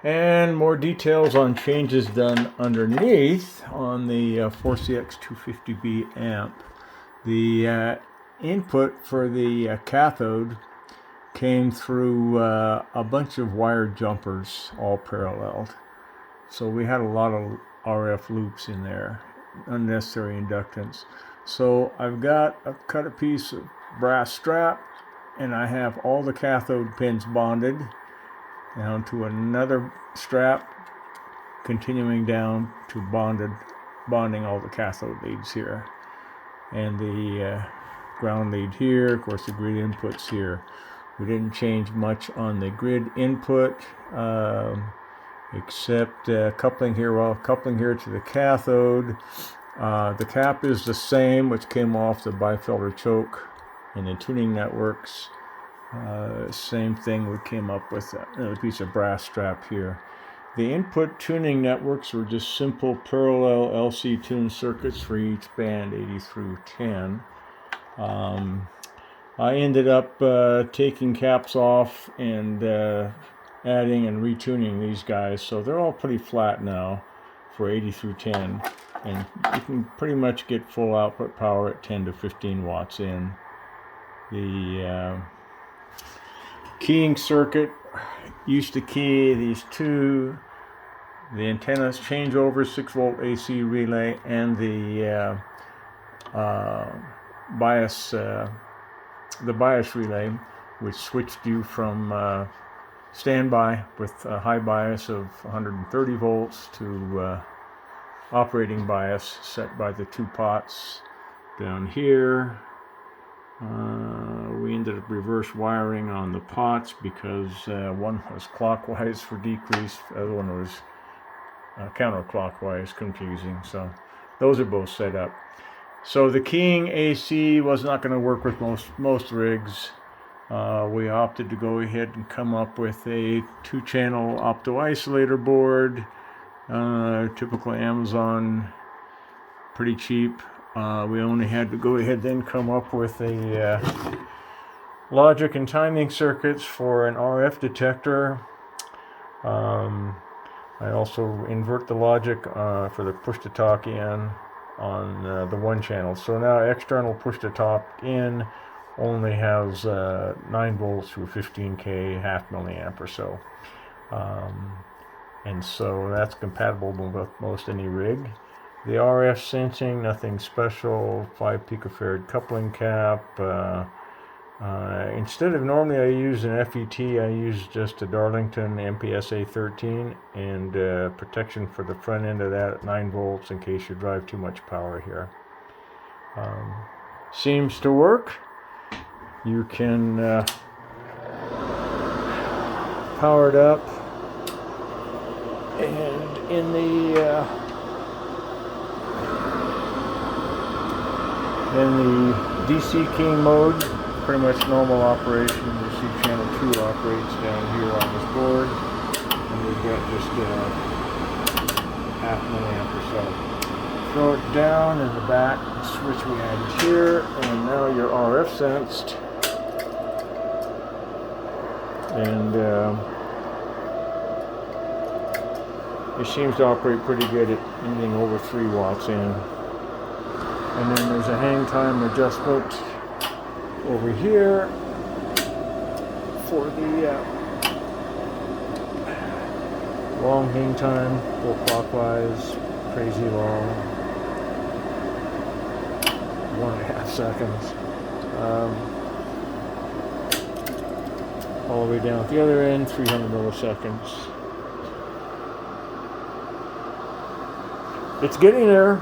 And more details on changes done underneath on the 4CX250B amp. The input for the cathode came through a bunch of wire jumpers, all paralleled. So we had a lot of RF loops in there, unnecessary inductance. So I've cut a piece of brass strap, and I have all the cathode pins bonded down to another strap, continuing down to bonding all the cathode leads here, and the ground lead here. Of course, the grid inputs here. We didn't change much on the grid input, except coupling here. Well, coupling here to the cathode. The cap is the same, which came off the bifelder choke in the tuning networks. Same thing, we came up with a piece of brass strap here. The input tuning networks were just simple parallel LC tuned circuits for each band, 80 through 10. I ended up taking caps off and adding and retuning these guys, so they're all pretty flat now for 80 through 10, and you can pretty much get full output power at 10 to 15 watts in. The keying circuit used to key these two, the antennas changeover 6-volt AC relay, and the bias relay, which switched you from standby with a high bias of 130 volts to operating bias set by the two pots down here. We ended up reverse wiring on the pots because one was clockwise for decrease, the other one was counterclockwise, confusing. So those are both set up. So the keying AC was not going to work with most rigs. We opted to go ahead and come up with a 2-channel opto-isolator board, typical Amazon, pretty cheap. We only had to go ahead then come up with a logic and timing circuits for an RF detector. I also invert the logic for the push-to-talk in on the 1-channel. So now external push-to-talk in only has 9 volts through 15K, half milliamp or so. And so that's compatible with most any rig. The RF sensing, nothing special, 5 picofarad coupling cap. Instead of normally I use an FET, I use just a Darlington MPSA 13 and protection for the front end of that at 9 volts in case you drive too much power here. Seems to work. You can power it up, and in the DC keying mode, pretty much normal operation. You see channel 2 operates down here on this board, and we've got just half milliamp or so. Throw it down in the back, the switch we added here, and now you're RF sensed. And it seems to operate pretty good at anything over 3 watts in. And then there's a hang time adjustment over here for the long hang time, go clockwise, crazy long, 1.5 seconds. All the way down at the other end, 300 milliseconds. It's getting there.